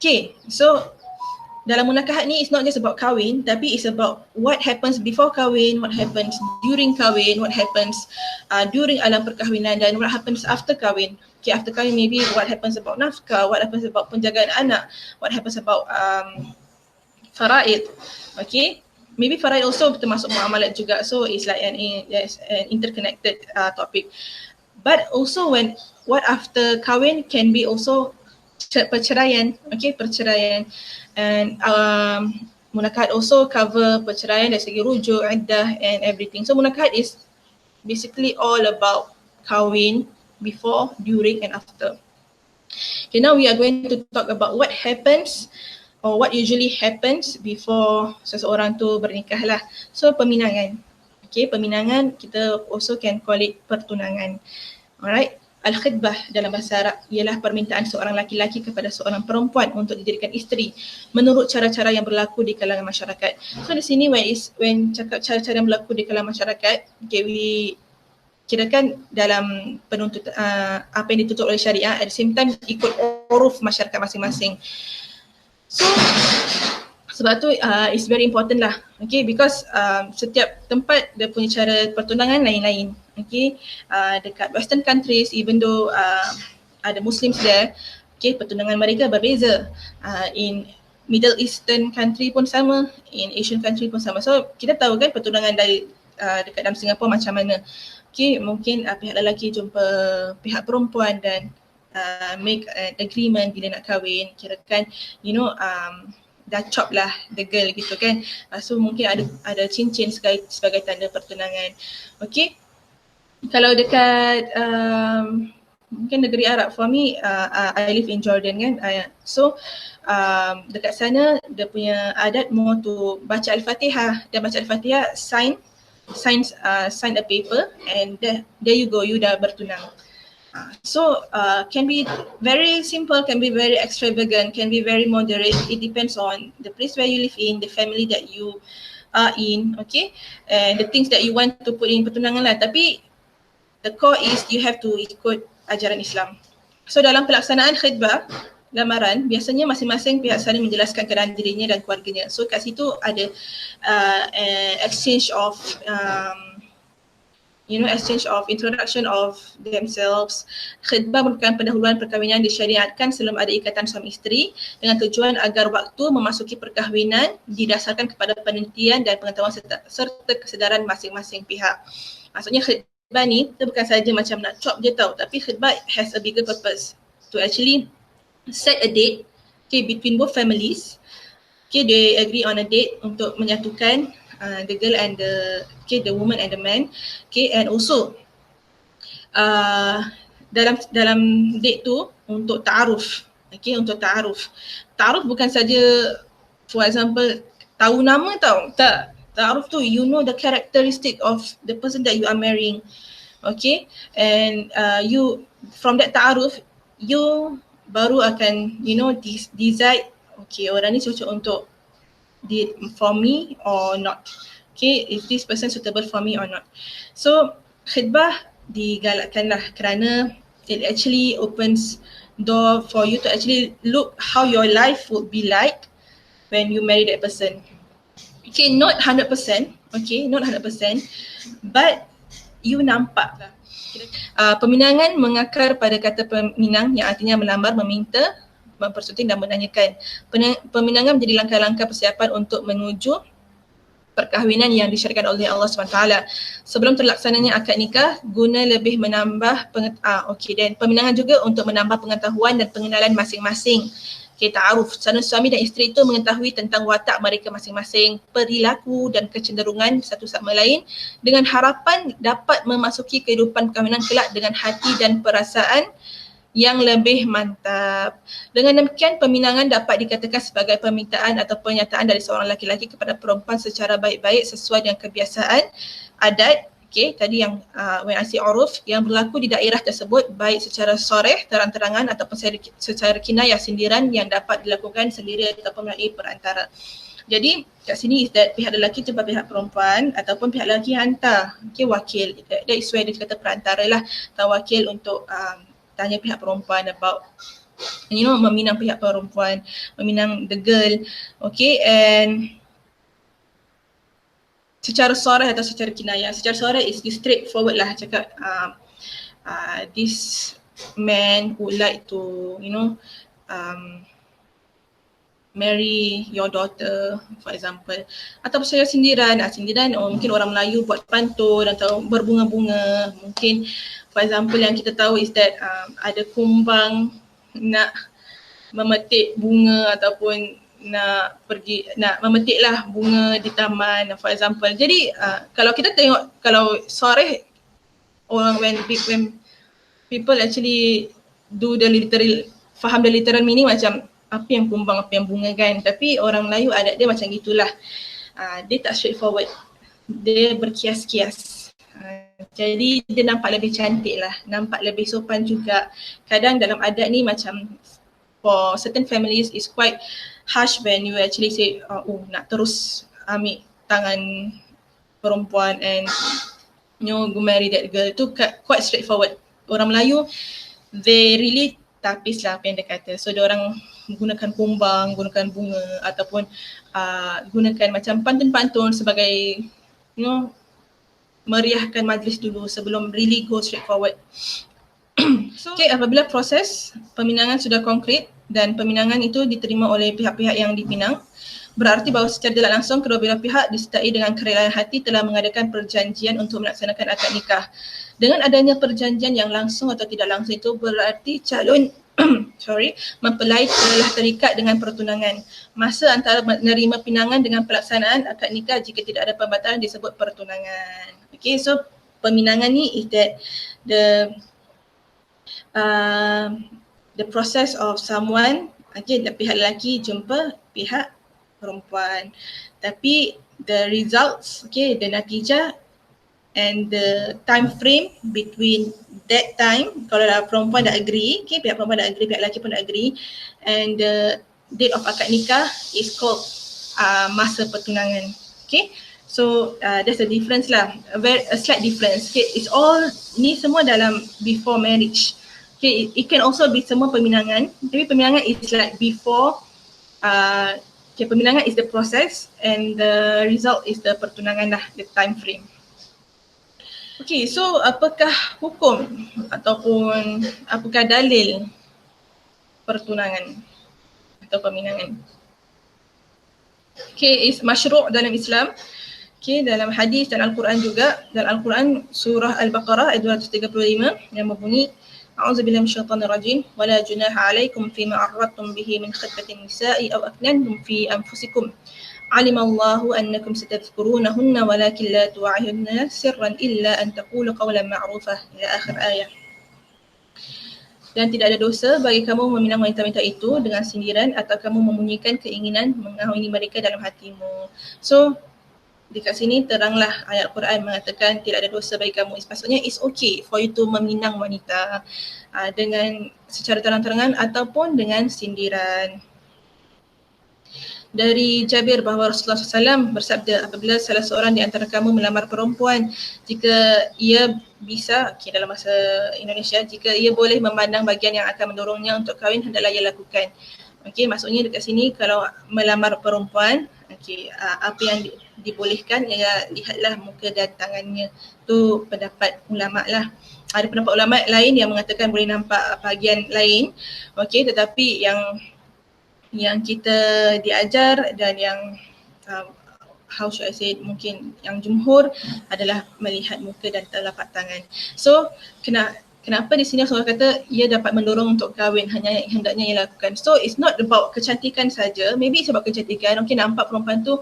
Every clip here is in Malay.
Okay, so dalam munakahat ni it's not just about kahwin, tapi it's about what happens before kahwin, what happens during kahwin, what happens during alam perkahwinan, dan what happens after kahwin. Okay, after kahwin maybe what happens about nafkah, what happens about penjagaan anak, what happens about faraid. Okay, maybe faraid also termasuk muamalat juga, so it's like an interconnected topic. But also when what after kahwin can be also perceraian, okay, perceraian. And munakahat also cover perceraian dari segi rujuk, iddah and everything. So munakahat is basically all about kahwin before, during and after. Okay, now we are going to talk about what happens or what usually happens before seseorang tu bernikah lah. So peminangan. Okay, peminangan kita also can call it pertunangan. Alright. Al-khidbah dalam bahasa Arab ialah permintaan seorang laki-laki kepada seorang perempuan untuk dijadikan isteri menurut cara-cara yang berlaku di kalangan masyarakat. So di sini when cakap cara-cara yang berlaku di kalangan masyarakat, okay, we kirakan dalam penuntut apa yang dituntut oleh syariah, at the same time ikut uruf masyarakat masing-masing. So sebab tu it's very important lah, okay, because setiap tempat dia punya cara pertunangan lain-lain. Okay, dekat western countries, even though ada Muslims there, okay, pertunangan mereka berbeza. In Middle Eastern country pun sama, in Asian country pun sama. So kita tahu kan pertunangan dari dekat dalam Singapura macam mana. Okay, mungkin pihak lelaki jumpa pihak perempuan dan make an agreement bila nak kahwin, kirakan dah chop lah the girl gitu kan. So mungkin ada cincin sebagai tanda pertunangan. Okay. Kalau dekat mungkin negeri Arab, for me I live in Jordan kan, so dekat sana dia punya adat more to baca Al-Fatihah, dan baca Al-Fatihah sign a paper and there you go, you dah bertunang. So can be very simple, can be very extravagant, can be very moderate. It depends on the place where you live in, the family that you are in, okay, and the things that you want to put in pertunangan lah. Tapi the core is you have to ikut ajaran Islam. So dalam pelaksanaan khidbah, lamaran, biasanya masing-masing pihak saling menjelaskan keadaan dirinya dan keluarganya. So kat situ ada exchange of exchange of introduction of themselves. Khidbah merupakan pendahuluan perkahwinan disyariatkan sebelum ada ikatan suami isteri dengan tujuan agar waktu memasuki perkahwinan didasarkan kepada penelitian dan pengetahuan serta kesedaran masing-masing pihak. Maksudnya khidbah ni kita bukan saja macam nak chop je tau, tapi khidbah has a bigger purpose to actually set a date, okay, between both families. Okay, they agree on a date untuk menyatukan the girl and the woman and the man. Okay, and also dalam date tu untuk ta'aruf. Okay, untuk ta'aruf. Ta'aruf bukan saja for example tahu nama tau, tak. Ta'aruf tu you know the characteristic of the person that you are marrying. Okay, and you from that ta'aruf you baru akan decide, okay, orang ni cocok untuk for me or not. Okay, is this person suitable for me or not. So khidbah digalakkan lah kerana it actually opens door for you to actually look how your life would be like when you marry that person. Okay, not 100%, okay, not 100%, but you nampak lah. Peminangan mengakar pada kata peminang yang artinya melamar, meminta, mempersunting dan menanyakan. Peminangan menjadi langkah-langkah persiapan untuk menuju perkahwinan yang disyariatkan oleh Allah SWT. Sebelum terlaksananya akad nikah, guna lebih menambah dan peminangan juga untuk menambah pengetahuan dan pengenalan masing-masing. Okay, ta'aruf. Suami dan isteri itu mengetahui tentang watak mereka masing-masing, perilaku dan kecenderungan satu sama lain dengan harapan dapat memasuki kehidupan perkahwinan kelak dengan hati dan perasaan yang lebih mantap. Dengan demikian, peminangan dapat dikatakan sebagai permintaan atau pernyataan dari seorang laki-laki kepada perempuan secara baik-baik sesuai dengan kebiasaan, adat, okay, tadi yang when I say uruf, yang berlaku di daerah tersebut baik secara soreh, terang-terangan ataupun secara kinayah, sindiran yang dapat dilakukan sendiri ataupun melalui perantara. Jadi kat sini is that pihak lelaki jumpa pihak perempuan ataupun pihak lelaki hantar, okay, wakil. That is where dia kata perantara lah, atau wakil untuk tanya pihak perempuan about meminang pihak perempuan, meminang the girl. Okay, and secara sorah atau secara kinayah. Secara sorah is straightforward lah, cakap this man would like to marry your daughter, for example. Atau secara sindiran, mungkin orang Melayu buat pantun atau berbunga-bunga. Mungkin for example yang kita tahu is that ada kumbang nak memetik bunga ataupun nak memetiklah bunga di taman, for example. Jadi kalau kita tengok, kalau soreh orang when people actually do the literal, faham the literal meaning macam apa yang kumbang, apa yang bunga kan. Tapi orang Melayu adat dia macam gitulah. Dia tak straightforward. Dia berkias-kias. Jadi dia nampak lebih cantik lah, nampak lebih sopan juga. Kadang dalam adat ni macam for certain families is quite harsh when you actually say, nak terus ambil tangan perempuan and go marry that girl. Tu quite straightforward. Orang Melayu, they really tapis lah apa yang dia kata. So dia orang gunakan kumbang, gunakan bunga ataupun gunakan macam pantun-pantun sebagai meriahkan majlis dulu sebelum really go straightforward. So, apabila proses peminangan sudah konkret dan peminangan itu diterima oleh pihak-pihak yang dipinang, berarti bahawa secara tidak langsung kedua belah pihak disertai dengan kerelaan hati telah mengadakan perjanjian untuk melaksanakan akad nikah. Dengan adanya perjanjian yang langsung atau tidak langsung itu berarti calon mempelai telah terikat dengan pertunangan. Masa antara menerima pinangan dengan pelaksanaan akad nikah jika tidak ada pembatalan disebut pertunangan. Okay, so peminangan ni is that the process of someone, pihak lelaki jumpa pihak perempuan. Tapi the results, the natijah and the time frame between that time, kalau perempuan dah agree, pihak perempuan dah agree, pihak lelaki pun dah agree, and the date of akad nikah is called masa pertunangan. Okay, so there's a difference lah, a slight difference. Okay, it's all, ni semua dalam before marriage. Okay, it can also be semua peminangan, tapi peminangan is like before, peminangan is the process and the result is the pertunangan lah, the time frame. Okay, so apakah hukum ataupun apakah dalil pertunangan atau peminangan? Okay, is masyru' dalam Islam. Okay, dalam hadis dan Al-Quran juga. Dalam Al-Quran surah Al-Baqarah ayat 235 yang berbunyi, A'udzubillahi minasyaitonir rajim, wala junaha 'alaikum fima arradtum bihi min khitbatin nisa'i aw aknantum fi anfusikum. Alimallahu annakum satadhkurunahunna walakin la tu'ahidna sirran illa an taqulu qawlan ma'rufah, ila akhir ayat. Dan tidak ada dosa bagi kamu meminang wanita-wanita itu dengan sindiran atau kamu memunyikan keinginan mengahwini mereka dalam hatimu. So dekat sini teranglah ayat Quran mengatakan tidak ada dosa bagi kamu. Maksudnya it's okay for you to meminang wanita dengan secara terang-terangan ataupun dengan sindiran. Dari Jabir bahawa Rasulullah SAW bersabda, apabila salah seorang di antara kamu melamar perempuan, jika ia bisa, dalam bahasa Indonesia, jika ia boleh memandang bagian yang akan mendorongnya untuk kahwin, hendaklah ia lakukan. Okay, maksudnya dekat sini kalau melamar perempuan, apa yang dibolehkan, ya lihatlah muka dan tangannya. Tu pendapat ulama' lah. Ada pendapat ulama' lain yang mengatakan boleh nampak bahagian lain. Okay, tetapi yang kita diajar dan yang how should I say, mungkin yang jumhur adalah melihat muka dan telapak tangan. So kenapa di sini Rasulullah kata ia dapat mendorong untuk kahwin, hendaknya ia lakukan. So it's not about kecantikan saja, maybe it's about kecantikan. Mungkin nampak perempuan tu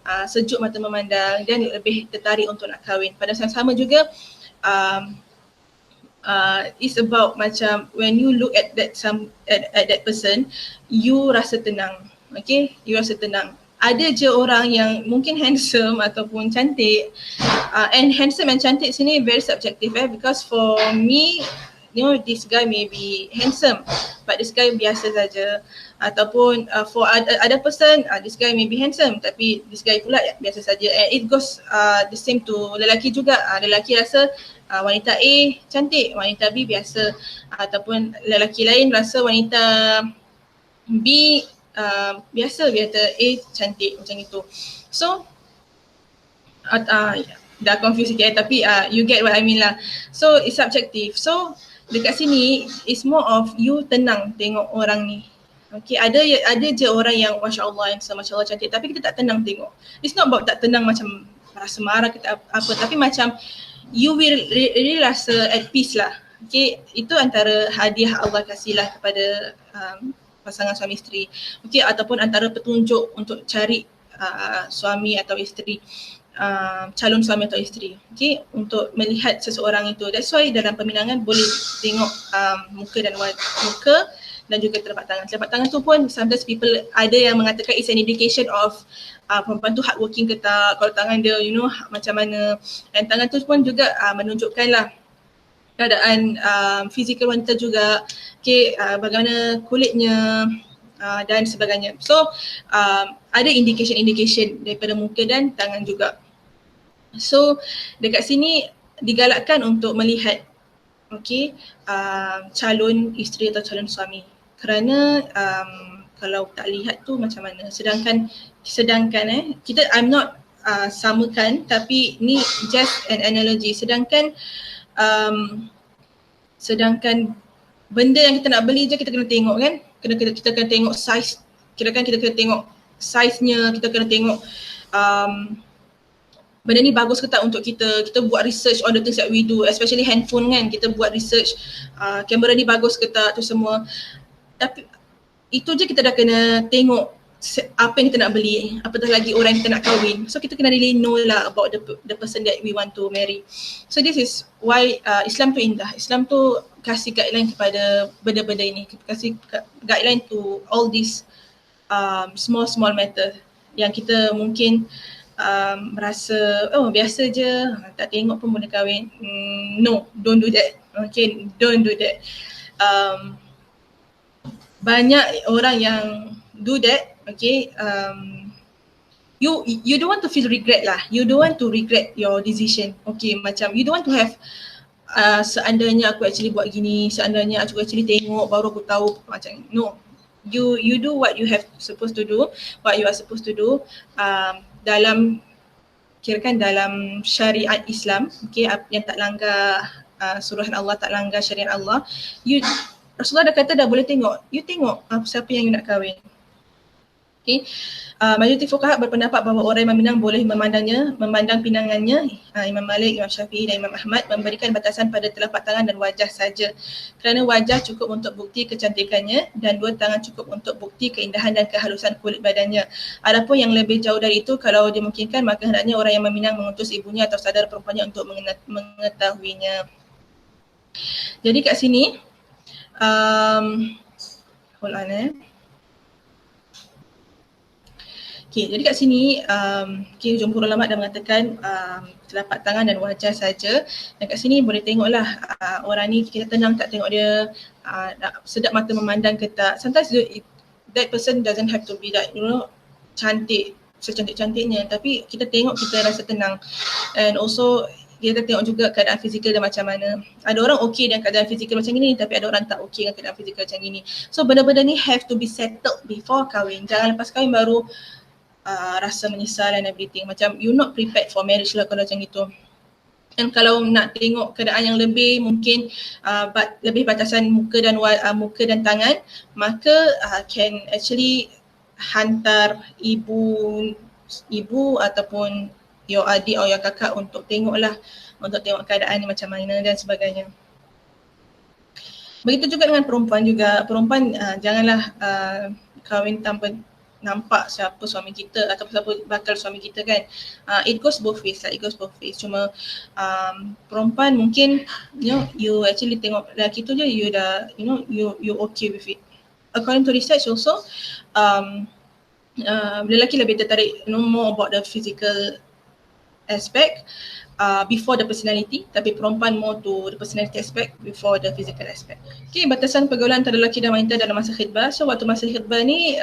sejuk mata memandang dan lebih tertarik untuk nak kahwin. Pada saat sama juga it's about macam when you look at that that person, you rasa tenang. Okay, you rasa tenang. Ada je orang yang mungkin handsome ataupun cantik, and handsome and cantik sini very subjective because for me this guy may be handsome but this guy biasa saja, ataupun for other person this guy may be handsome tapi this guy pula biasa saja. And it goes the same to lelaki juga. Lelaki rasa wanita A cantik, wanita B biasa, ataupun lelaki lain rasa wanita B biasa A cantik, macam itu. So dah confuse sikit tapi you get what I mean lah. So it's subjective. So dekat sini it's more of you tenang tengok orang ni. Okay, ada je orang yang Masya Allah, yang Masya Allah cantik tapi kita tak tenang tengok. It's not about tak tenang macam rasa marah kita apa, tapi macam you will really rasa at peace lah. Okay, itu antara hadiah Allah kasih lah kepada pasangan suami isteri. Okay, ataupun antara petunjuk untuk cari suami atau isteri, calon suami atau isteri, okay, untuk melihat seseorang itu. That's why dalam peminangan boleh tengok muka dan juga telapak tangan. Telapak tangan tu pun sometimes people ada yang mengatakan it's an indication of perempuan tu hardworking ke tak, kalau tangan dia macam mana. Dan tangan tu pun juga menunjukkan lah keadaan fizikal wanita juga, okay, bagaimana kulitnya dan sebagainya. So ada indication daripada muka dan tangan juga. So dekat sini digalakkan untuk melihat, okay, calon isteri atau calon suami, kerana kalau tak lihat tu macam mana. Sedangkan kita, I'm not samakan, tapi ni just an analogy. Sedangkan benda yang kita nak beli je kita kena tengok kan, kita kena tengok size, kirakan kita kena tengok size-nya, kita kena tengok benda ni bagus ke tak untuk kita buat research on the things that we do, especially handphone kan, kita buat research kamera ni bagus ke tak, tu semua. Tapi itu je kita dah kena tengok apa yang kita nak beli, apatah lagi orang yang kita nak kahwin. So kita kena really know lah about the person that we want to marry. So this is why Islam tu indah. Islam tu kasih guideline kepada benda-benda ini, kasih guideline to all these small matter yang kita mungkin merasa biasa je, tak tengok pun boleh kahwin. No, don't do that. Okay, don't do that. Banyak orang yang do that. Okay, you don't want to feel regret lah. You don't want to regret your decision. Okay, macam you don't want to have seandainya aku actually buat gini, seandainya aku actually tengok baru aku tahu, macam no. You do what you are supposed to do dalam, kirakan dalam syariat Islam, okay, yang tak langgar suruhan Allah, tak langgar syariat Allah. Rasulullah dah kata dah boleh tengok, you tengok siapa yang you nak kahwin. Okay. Majoriti fuqaha berpendapat bahawa orang yang meminang boleh memandang pinangannya. Imam Malik, Imam Syafi'i dan Imam Ahmad memberikan batasan pada telapak tangan dan wajah saja, kerana wajah cukup untuk bukti kecantikannya dan dua tangan cukup untuk bukti keindahan dan kehalusan kulit badannya. Adapun yang lebih jauh dari itu, kalau dimungkinkan, maka hendaknya orang yang meminang mengutus ibunya atau saudara perempuannya untuk mengetahuinya. Jadi kat sini hold on Okay, jadi kat sini jumhur ulama dah mengatakan telapak tangan dan wajah saja. Dan kat sini boleh tengoklah orang ni kita tenang tak tengok dia sedap mata memandang ke tak. Sometimes that person doesn't have to be that cantik, secantik-cantiknya, tapi kita tengok kita rasa tenang. And also kita tengok juga keadaan fizikal dia macam mana. Ada orang okey dengan keadaan fizikal macam ini, tapi ada orang tak okey dengan keadaan fizikal macam ini. So benda-benda ni have to be settled before kahwin. Jangan lepas kahwin baru rasa menyesal and everything. Macam you not prepared for marriage lah kalau macam itu. Dan kalau nak tengok keadaan yang lebih, mungkin lebih batasan muka dan tangan, maka can actually hantar ibu ataupun your adik atau your kakak untuk tengok keadaan ni macam mana dan sebagainya. Begitu juga dengan perempuan juga. Perempuan janganlah kahwin tanpa nampak siapa suami kita atau siapa bakal suami kita kan. It goes both ways lah, Cuma perempuan mungkin you actually tengok lelaki tu je, you dah you okay with it. According to research also, lelaki lebih tertarik more about the physical aspect before the personality, tapi perempuan more to the personality aspect before the physical aspect. Okay, batasan pergaulan antara lelaki dan wanita dalam masa khidbah. So waktu masa khidbah ni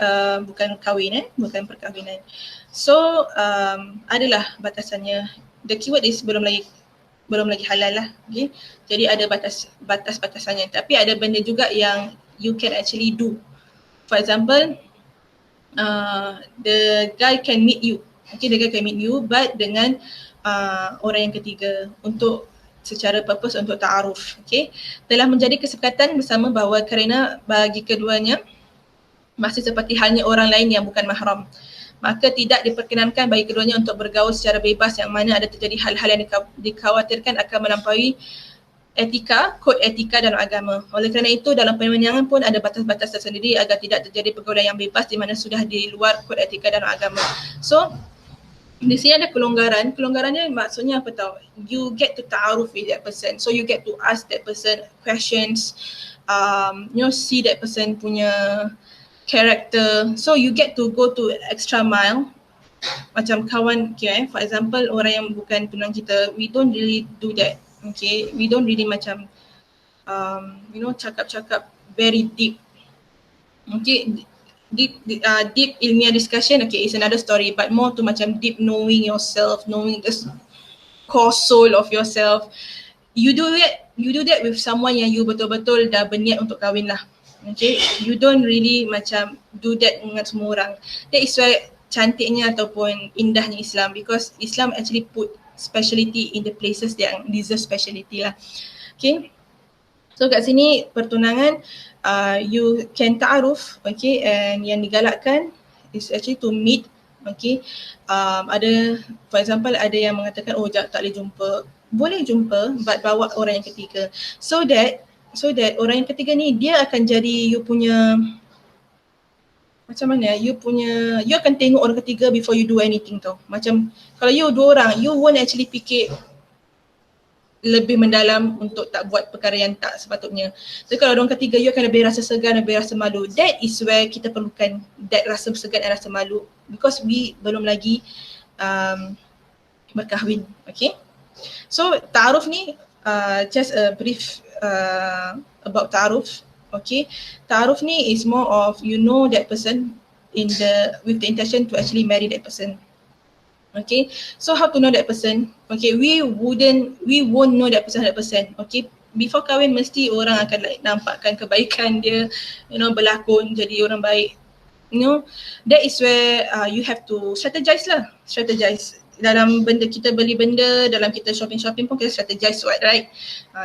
bukan kahwin, bukan perkahwinan. So adalah batasannya. The keyword is belum lagi halal lah. Okay. Jadi ada batas-batasannya. Tapi ada benda juga yang you can actually do. For example, the guy can meet you. Okay, the guy can meet you but dengan orang yang ketiga untuk secara purpose untuk ta'aruf. Okay. Telah menjadi kesepakatan bersama bahawa kerana bagi keduanya masih seperti halnya orang lain yang bukan mahram, maka tidak diperkenankan bagi keduanya untuk bergaul secara bebas yang mana ada terjadi hal-hal yang dikhawatirkan akan melampaui etika, kod etika dalam agama. Oleh kerana itu dalam permenyangan pun ada batas-batas tersendiri agar tidak terjadi pergaulan yang bebas di mana sudah di luar kod etika dalam agama. So di sini ada kelonggaran. Kelonggarannya maksudnya apa tahu? You get to ta'aruf with that person. So you get to ask that person questions, see that person punya character. So you get to go to extra mile. Macam kawan, okay, for example orang yang bukan tunang kita, we don't really do that. Okay, we don't really macam cakap-cakap very deep. Okay, deep ilmiah discussion, okay, is another story, but more to macam deep knowing yourself, knowing the core soul of yourself. You do that with someone yang you betul-betul dah berniat untuk kahwin lah. Okay, you don't really macam do that dengan semua orang. That is why cantiknya ataupun indahnya Islam, because Islam actually put speciality in the places yang deserve speciality lah. Okay, so kat sini pertunangan you can ta'aruf, okay, and yang digalakkan is actually to meet, okay. Ada, for example, ada yang mengatakan tak boleh jumpa. Boleh jumpa but bawa orang yang ketiga, so that orang yang ketiga ni dia akan jadi you punya macam mana, you akan tengok orang ketiga before you do anything tau. Macam kalau you dua orang, you won't actually fikir lebih mendalam untuk tak buat perkara yang tak sepatutnya. So kalau orang ketiga, you akan lebih rasa segan, lebih rasa malu. That is where kita perlukan that rasa segan dan rasa malu, because we belum lagi berkahwin. Okay, so ta'aruf ni just a brief about ta'aruf. Okay, ta'aruf ni is more of you know that person with the intention to actually marry that person. Okay, so how to know that person? Okay, we won't know that person 100%. Okay, before kahwin mesti orang akan nampakkan kebaikan dia, berlakon jadi orang baik. That is where you have to strategize lah. Strategize. Dalam benda kita beli benda, dalam kita shopping pun kita strategize what, right?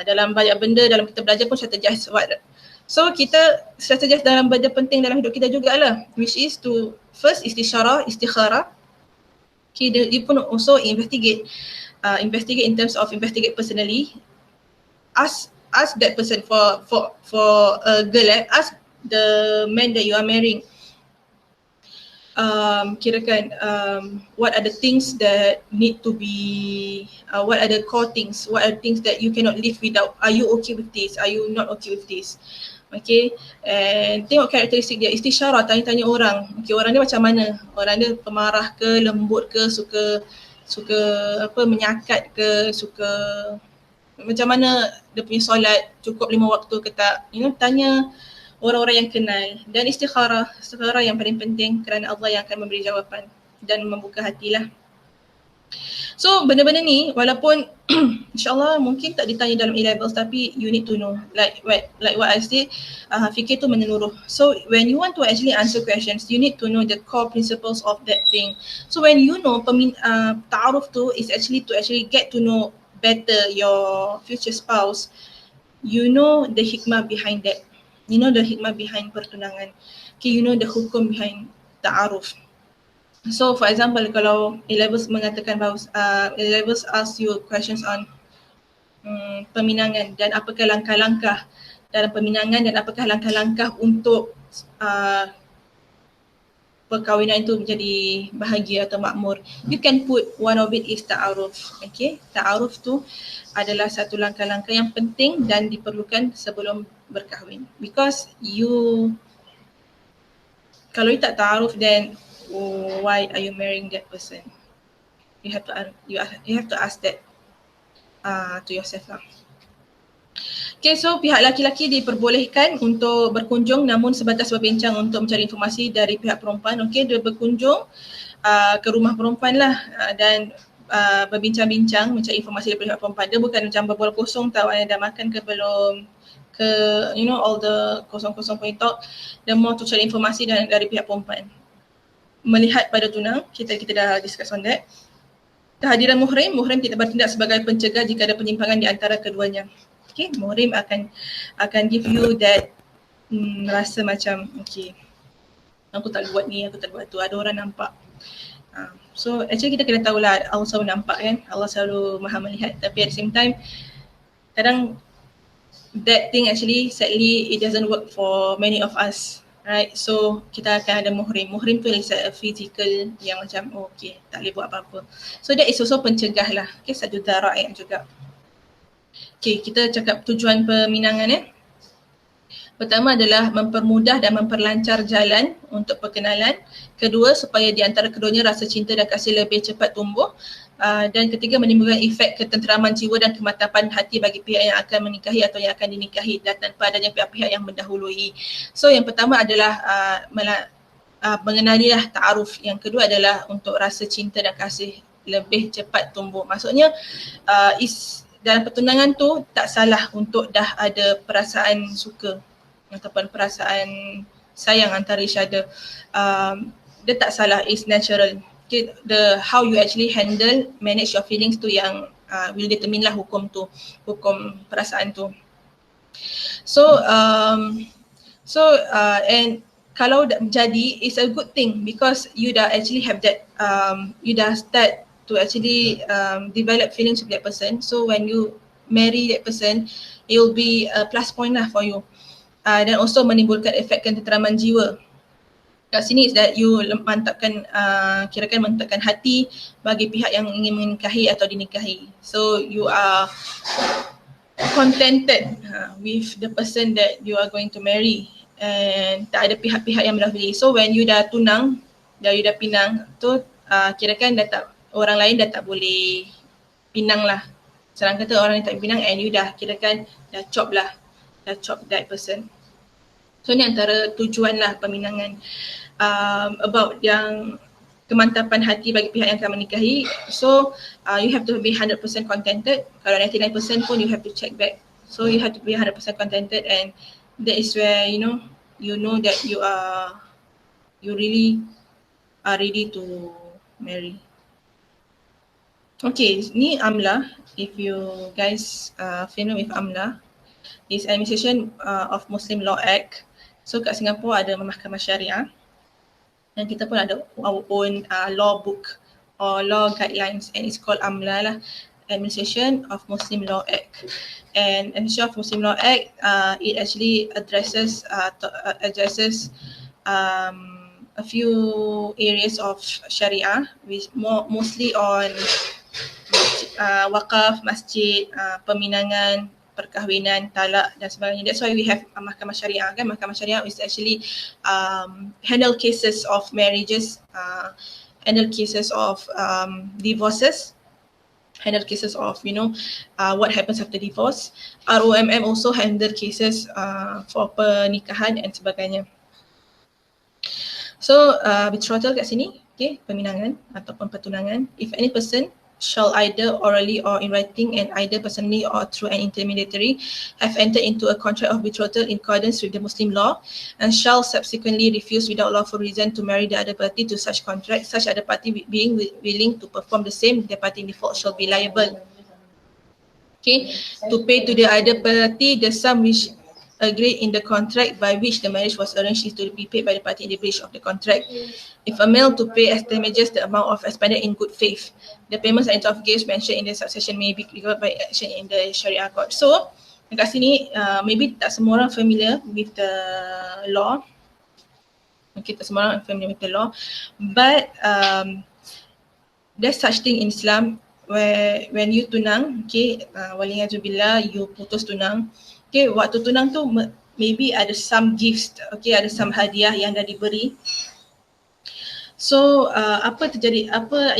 Dalam banyak benda, dalam kita belajar pun strategize what. So kita strategize dalam benda penting dalam hidup kita jugalah, which is to first istikharah. Okay, you pun also investigate in terms of investigate personally. Ask that person for a girl, ask the man that you are marrying. Kirakan what are the things that need to be, what are the core things, what are the things that you cannot live without. Are you okay with this? Are you not okay with this? Okay, and tengok karakteristik dia, istisyarah, tanya-tanya orang. Okay, orang dia macam mana? Orang dia pemarah ke, lembut ke, suka menyakat ke, suka macam mana dia punya solat, cukup 5 waktu ke tak? Tanya orang-orang yang kenal. Dan istikharah yang paling penting kerana Allah yang akan memberi jawapan dan membuka hatilah. So benda-benda ni walaupun insyaAllah mungkin tak ditanya dalam A-levels, tapi you need to know. Like what I said, fikir tu menyeluruh. So when you want to actually answer questions, you need to know the core principles of that thing. So when you know, ta'aruf tu is actually to get to know better your future spouse. You know the hikmah behind that. You know the hikmah behind pertunangan. Okay, you know the hukum behind ta'aruf. So for example, kalau A-levels mengatakan bahawa A-levels ask you questions on peminangan dan apakah langkah-langkah dalam peminangan dan apakah langkah-langkah untuk perkahwinan itu menjadi bahagia atau makmur. You can put one of it is ta'aruf. Okay, ta'aruf tu adalah satu langkah-langkah yang penting dan diperlukan sebelum berkahwin. Because kalau you tak ta'aruf, then why are you marrying that person? You have to ask that to yourself lah. Okay, so pihak laki-laki diperbolehkan untuk berkunjung namun sebatas berbincang untuk mencari informasi dari pihak perempuan. Okay, dia berkunjung ke rumah perempuan lah dan berbincang-bincang mencari informasi dari pihak perempuan. Dia bukan macam berbual kosong tahu dah makan ke belum, ke you know all the kosong-kosong point talk. Dia mau tu cari informasi dari pihak perempuan. Melihat pada tunang, kita dah discuss on that. Kehadiran muhrim tidak bertindak sebagai pencegah jika ada penyimpangan di antara keduanya. Okay, muhrim akan give you that rasa macam okay, aku tak buat ni, aku tak buat tu, ada orang nampak. So actually kita kena tahulah Allah selalu nampak kan, Allah selalu maha melihat, tapi at the same time kadang that thing actually sadly it doesn't work for many of us, right? So kita akan ada muhrim tu is a physical yang macam okay tak boleh buat apa-apa. So that is also pencegah lah, okay, satu darai juga. Okay, kita cakap tujuan peminangan Pertama adalah mempermudah dan memperlancar jalan untuk perkenalan. Kedua, supaya di antara keduanya rasa cinta dan kasih lebih cepat tumbuh. Dan ketiga, menimbulkan efek ketenteraman jiwa dan kemantapan hati bagi pihak yang akan menikahi atau yang akan dinikahi dan tanpa adanya pihak-pihak yang mendahului. So yang pertama adalah mengenalilah ta'aruf. Yang kedua adalah untuk rasa cinta dan kasih lebih cepat tumbuh. Maksudnya dalam pertunangan tu tak salah untuk dah ada perasaan suka ataupun perasaan sayang antara each other. Dia tak salah, it's natural. Okay, how you actually manage your feelings tu yang will determine lah hukum perasaan tu. So and kalau jadi it's a good thing because you dah actually have that you dah start to actually develop feelings with that person. So when you marry that person, it will be a plus point lah for you. Dan also menimbulkan efek ketenteraman jiwa. Kat sini is that you mantapkan, kirakan mantapkan hati bagi pihak yang ingin menikahi atau dinikahi. So you are contented with the person that you are going to marry and tak ada pihak-pihak yang mendahului. So when you dah tunang, you dah pinang tu, kirakan dah tak, orang lain dah tak boleh pinang lah. Serang kata orang yang tak pinang and you dah kirakan dah chop that person. So ni antara tujuan lah peminangan. About yang kemantapan hati bagi pihak yang akan menikahi. So you have to be 100% contented. Kalau 99% pun you have to check back. So you have to be 100% contented and that is where you know that you really are ready to marry. Okay, ni AMLA. If you guys familiar with AMLA, is Administration of Muslim Law Act. So kat Singapore ada mahkamah syariah dan kita pun ada our own law book or law guidelines and it's called AMLA lah, Administration of Muslim Law Act. And Administration of Muslim Law Act it actually addresses a few areas of Sharia, which mostly on wakaf, masjid, peminangan, perkahwinan, talak dan sebagainya. That's why we have mahkamah syariah kan. Mahkamah syariah is actually handle cases of marriages, handle cases of divorces, handle cases of what happens after divorce. ROMM also handle cases for pernikahan dan sebagainya. So betrothal kat sini, okay, peminangan ataupun pertunangan. If any person shall either orally or in writing and either personally or through an intermediary have entered into a contract of betrothal in accordance with the Muslim law and shall subsequently refuse without lawful reason to marry the other party to such contract, such other party being willing to perform the same, the party in default shall be liable, okay, to pay to the other party the sum which agreed in the contract by which the marriage was arranged is to be paid by the party in the breach of the contract. If a male to pay as damages the amount of expended in good faith, the payments and of gifts mentioned in the subsection may be recovered by action in the Sharia court. So, dekat sini maybe tak semua orang familiar with the law. Okay, tak semua orang familiar with the law. But there's such thing in Islam where when you tunang, okay, waliyahzubillah, you putus tunang. Okay, waktu tunang tu maybe ada some gifts, okay, ada some hadiah yang dah diberi. So apa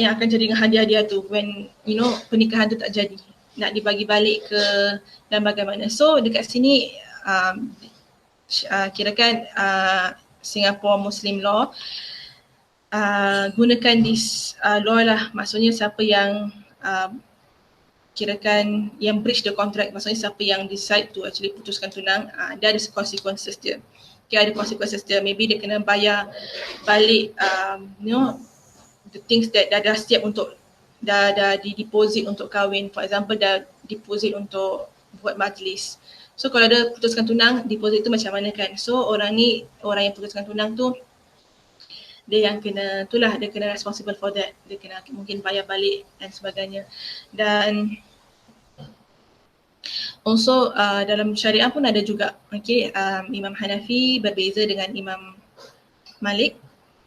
yang akan jadi dengan hadiah-hadiah tu when pernikahan tu tak jadi, nak dibagi balik ke dan bagaimana. So dekat sini kirakan Singapore Muslim law gunakan this law lah, maksudnya siapa yang kirakan yang breach the contract, maksudnya siapa yang decide to actually putuskan tunang, dia ada consequences dia. Ada consequences dia, maybe dia kena bayar balik the things that dah siap untuk dah di deposit untuk kahwin. For example, dah deposit untuk buat majlis. So kalau dia putuskan tunang, deposit tu macam mana kan. So orang yang putuskan tunang tu, dia yang kena, dia kena responsible for that. Dia kena mungkin bayar balik dan sebagainya. Dan also dalam syariah pun ada juga, Imam Hanafi berbeza dengan Imam Malik,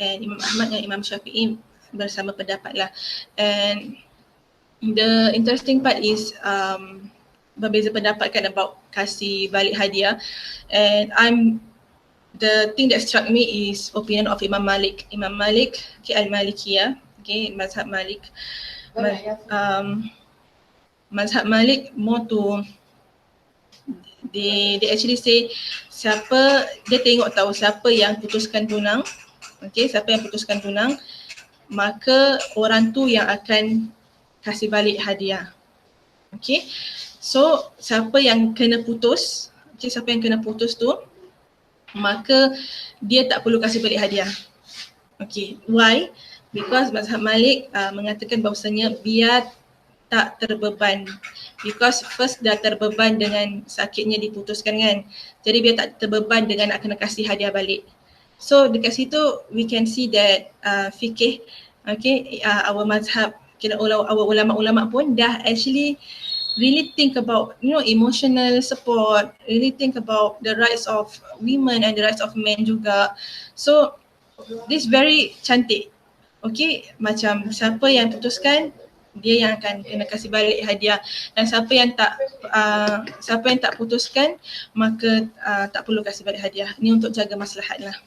and Imam Ahmad dan Imam Syafi'i bersama pendapat lah. And the interesting part is berbeza pendapat kan about kasih balik hadiah. And the thing that struck me is opinion of Imam Malik. Imam Malik, Al-Malikiyah, mazhab Malik. Mazhab Malik more to, they actually say dia tengok tahu siapa yang putuskan tunang, siapa yang putuskan tunang, maka orang tu yang akan kasih balik hadiah. So siapa yang kena putus, siapa yang kena putus tu, maka dia tak perlu kasih balik hadiah. Why? Because mazhab Malik mengatakan bahawasanya biar tak terbeban. Because first dah terbeban dengan sakitnya diputuskan kan. Jadi biar tak terbeban dengan nak kena kasih hadiah balik. So dekat situ we can see that fikih, our mazhab, our ulama-ulama pun dah actually really think about emotional support, really think about the rights of women and the rights of men juga. So this very cantik. Macam siapa yang putuskan, dia yang akan kena kasih balik hadiah, dan siapa yang tak putuskan, maka tak perlu kasih balik hadiah. Ni untuk jaga maslahat lah.